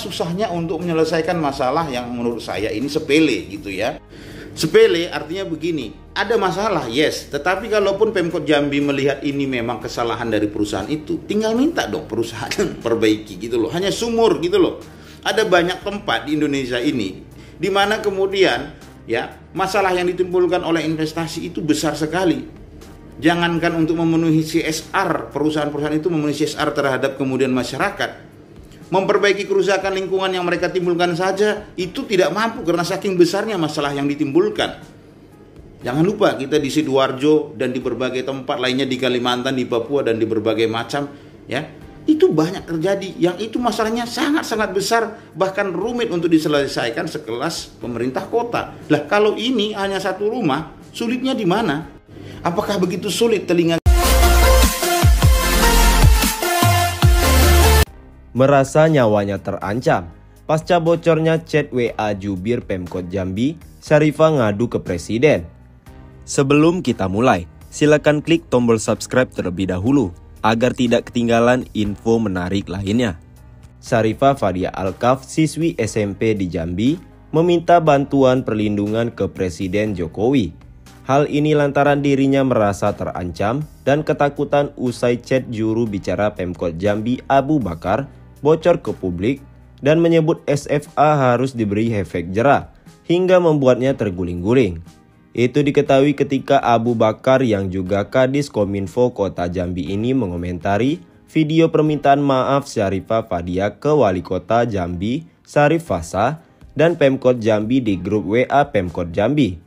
susahnya untuk menyelesaikan masalah yang menurut saya ini sepele gitu ya. Sepele artinya begini, ada masalah yes, tetapi kalaupun Pemkot Jambi melihat ini memang kesalahan dari perusahaan itu, tinggal minta dong perusahaan perbaiki gitu loh. Hanya sumur gitu loh. Ada banyak tempat di Indonesia ini di mana kemudian ya masalah yang ditimbulkan oleh investasi itu besar sekali. Jangankan untuk memenuhi CSR, perusahaan-perusahaan itu memenuhi CSR terhadap kemudian masyarakat. Memperbaiki kerusakan lingkungan yang mereka timbulkan saja itu tidak mampu karena saking besarnya masalah yang ditimbulkan. Jangan lupa kita di Sidoarjo dan di berbagai tempat lainnya di Kalimantan, di Papua dan di berbagai macam ya. Itu banyak terjadi yang itu masalahnya sangat-sangat besar bahkan rumit untuk diselesaikan sekelas pemerintah kota. Lah kalau ini hanya satu rumah, sulitnya di mana? Apakah begitu sulit telinga merasa nyawanya terancam pasca bocornya chat WA jubir Pemkot Jambi, Syarifah ngadu ke presiden. Sebelum kita mulai, silakan klik tombol subscribe terlebih dahulu agar tidak ketinggalan info menarik lainnya. Syarifah Fadia Alkaf, siswi SMP di Jambi, meminta bantuan perlindungan ke Presiden Jokowi. Hal ini lantaran dirinya merasa terancam dan ketakutan usai chat juru bicara Pemkot Jambi Abu Bakar bocor ke publik dan menyebut SFA harus diberi efek jera hingga membuatnya terguling-guling. Itu diketahui ketika Abu Bakar yang juga Kadis Kominfo Kota Jambi ini mengomentari video permintaan maaf Syarifah Fadia ke Wali Kota Jambi Syarif Fasa dan Pemkot Jambi di grup WA Pemkot Jambi.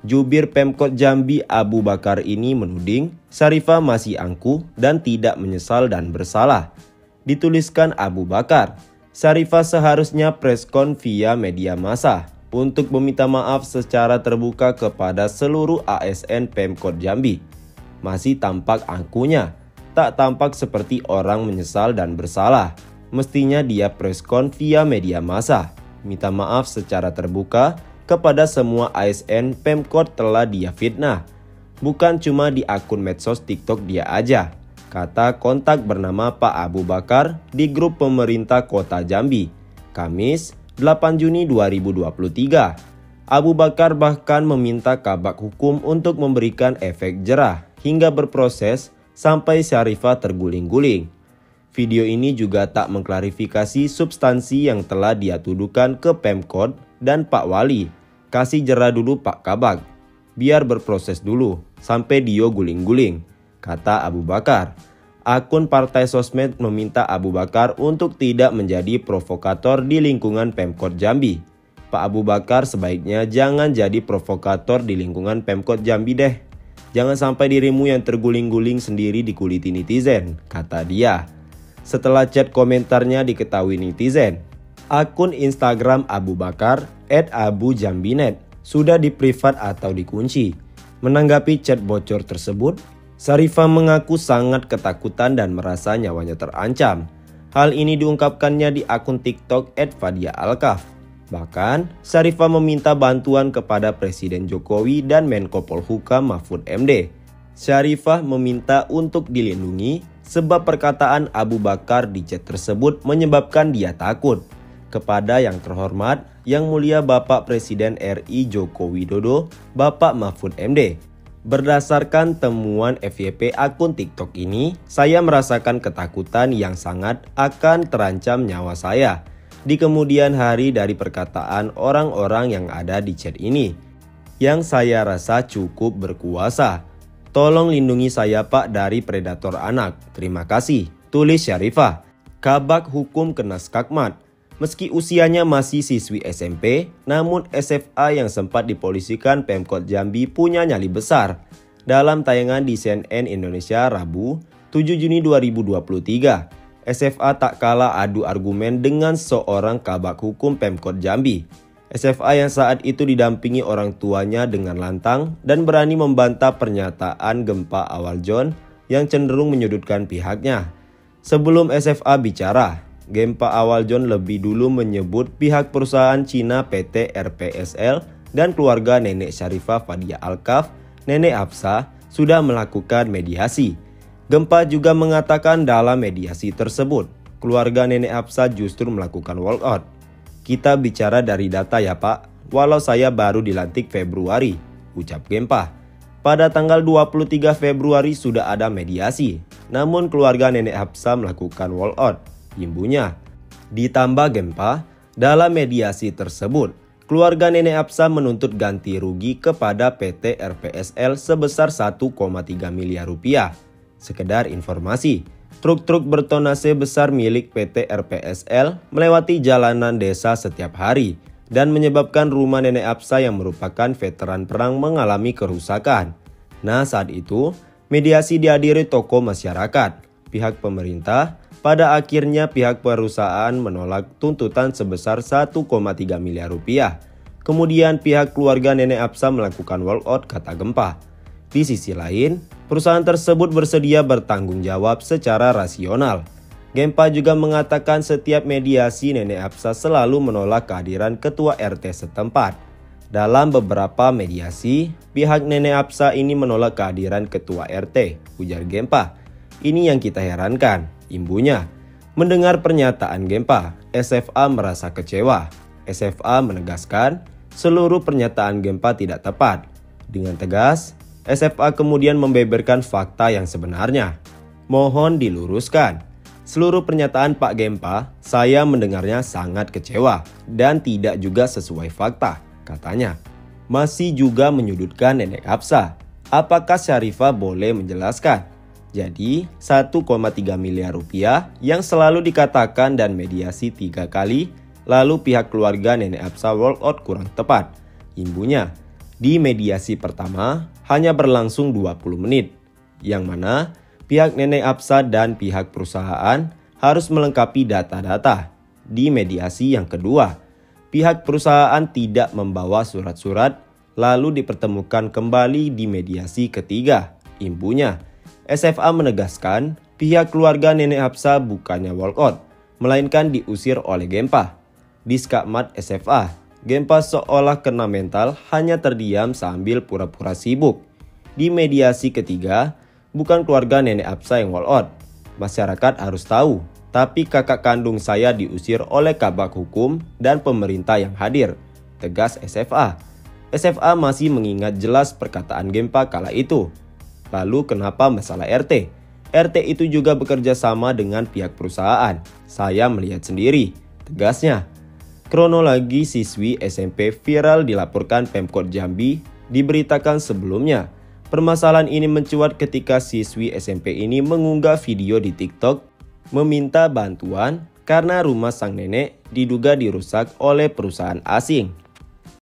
Jubir Pemkot Jambi Abu Bakar ini menuding Syarifah masih angkuh dan tidak menyesal dan bersalah. Dituliskan Abu Bakar, Syarifah seharusnya preskon via media massa untuk meminta maaf secara terbuka kepada seluruh ASN Pemkot Jambi. Masih tampak angkuhnya, tak tampak seperti orang menyesal dan bersalah. Mestinya dia preskon via media massa, minta maaf secara terbuka kepada semua ASN Pemkot telah dia fitnah. Bukan cuma di akun medsos TikTok dia aja, kata kontak bernama Pak Abu Bakar di grup pemerintah Kota Jambi, Kamis 8 Juni 2023. Abu Bakar bahkan meminta Kabak Hukum untuk memberikan efek jerah hingga berproses sampai Syarifah terguling-guling. Video ini juga tak mengklarifikasi substansi yang telah dia tuduhkan ke Pemkot dan Pak Wali. Kasih jerah dulu Pak Kabak, biar berproses dulu sampai dia guling-guling, kata Abu Bakar. Akun partai sosmed meminta Abu Bakar untuk tidak menjadi provokator di lingkungan Pemkot Jambi. Pak Abu Bakar sebaiknya jangan jadi provokator di lingkungan Pemkot Jambi deh. Jangan sampai dirimu yang terguling-guling sendiri dikuliti netizen, kata dia. Setelah chat komentarnya diketahui netizen, akun Instagram Abu Bakar @abujambinet sudah diprivat atau dikunci. Menanggapi chat bocor tersebut, Syarifah mengaku sangat ketakutan dan merasa nyawanya terancam. Hal ini diungkapkannya di akun TikTok @fadiaalkaf. Bahkan, Syarifah meminta bantuan kepada Presiden Jokowi dan Menko Polhukam Mahfud MD. Syarifah meminta untuk dilindungi sebab perkataan Abu Bakar di chat tersebut menyebabkan dia takut. Kepada yang terhormat, Yang Mulia Bapak Presiden RI Joko Widodo, Bapak Mahfud MD. Berdasarkan temuan FYP akun TikTok ini, saya merasakan ketakutan yang sangat akan terancam nyawa saya di kemudian hari dari perkataan orang-orang yang ada di chat ini, yang saya rasa cukup berkuasa. Tolong lindungi saya Pak dari predator anak. Terima kasih, tulis Syarifah. Kabak Hukum kena skakmat. Meski usianya masih siswi SMP, namun SFA yang sempat dipolisikan Pemkot Jambi punya nyali besar. Dalam tayangan di CNN Indonesia Rabu, 7 Juni 2023, SFA tak kalah adu argumen dengan seorang kabak hukum Pemkot Jambi. SFA yang saat itu didampingi orang tuanya dengan lantang dan berani membantah pernyataan Gempa Awaljon yang cenderung menyudutkan pihaknya. Sebelum SFA bicara, Gempa Awaljon lebih dulu menyebut pihak perusahaan Cina PT RPSL dan keluarga Nenek Syarifah Fadia Alkaf, Nenek Hafsah, sudah melakukan mediasi. Gempa juga mengatakan dalam mediasi tersebut, keluarga Nenek Hapsah justru melakukan walkout. Kita bicara dari data ya Pak, walau saya baru dilantik Februari, ucap Gempah. Pada tanggal 23 Februari sudah ada mediasi, namun keluarga Nenek Hapsah melakukan walkout, imbunya. Ditambah Gempah, dalam mediasi tersebut, keluarga Nenek Hapsah menuntut ganti rugi kepada PT RPSL sebesar 1,3 miliar rupiah. Sekedar informasi, truk-truk bertonase besar milik PT RPSL melewati jalanan desa setiap hari dan menyebabkan rumah Nenek Hapsah yang merupakan veteran perang mengalami kerusakan. Nah, saat itu mediasi dihadiri tokoh masyarakat, pihak pemerintah. Pada akhirnya pihak perusahaan menolak tuntutan sebesar 1,3 miliar rupiah. Kemudian pihak keluarga Nenek Hapsah melakukan walkout, kata Gempah. Di sisi lain, perusahaan tersebut bersedia bertanggung jawab secara rasional. Gempah juga mengatakan setiap mediasi Nenek Hapsah selalu menolak kehadiran ketua RT setempat. Dalam beberapa mediasi, pihak Nenek Hapsah ini menolak kehadiran ketua RT, ujar Gempah. Ini yang kita herankan, imbunya. Mendengar pernyataan Gempah, SFA merasa kecewa. SFA menegaskan seluruh pernyataan Gempah tidak tepat. Dengan tegas, SFA kemudian membeberkan fakta yang sebenarnya. Mohon diluruskan. Seluruh pernyataan Pak Gempah, saya mendengarnya sangat kecewa dan tidak juga sesuai fakta, katanya. Masih juga menyudutkan Nenek Hapsah. Apakah Syarifah boleh menjelaskan? Jadi 1,3 miliar rupiah yang selalu dikatakan dan mediasi 3 kali, lalu pihak keluarga Nenek Hapsah walkout kurang tepat. Imbunya, di mediasi pertama hanya berlangsung 20 menit, yang mana pihak Nenek Hapsah dan pihak perusahaan harus melengkapi data-data. Di mediasi yang kedua, pihak perusahaan tidak membawa surat-surat, lalu dipertemukan kembali di mediasi ketiga. Imbunya, SFA menegaskan pihak keluarga Nenek Hapsah bukannya walkout, melainkan diusir oleh Gempah. Di skakmat SFA, Gempah seolah kena mental hanya terdiam sambil pura-pura sibuk. Di mediasi ketiga, bukan keluarga Nenek Hapsah yang walkout. Masyarakat harus tahu, tapi kakak kandung saya diusir oleh Kabag Hukum dan pemerintah yang hadir, tegas SFA. SFA masih mengingat jelas perkataan Gempah kala itu. Lalu kenapa masalah RT? RT itu juga bekerja sama dengan pihak perusahaan. Saya melihat sendiri, tegasnya. Kronologi siswi SMP viral dilaporkan Pemkot Jambi diberitakan sebelumnya. Permasalahan ini mencuat ketika siswi SMP ini mengunggah video di TikTok meminta bantuan karena rumah sang nenek diduga dirusak oleh perusahaan asing.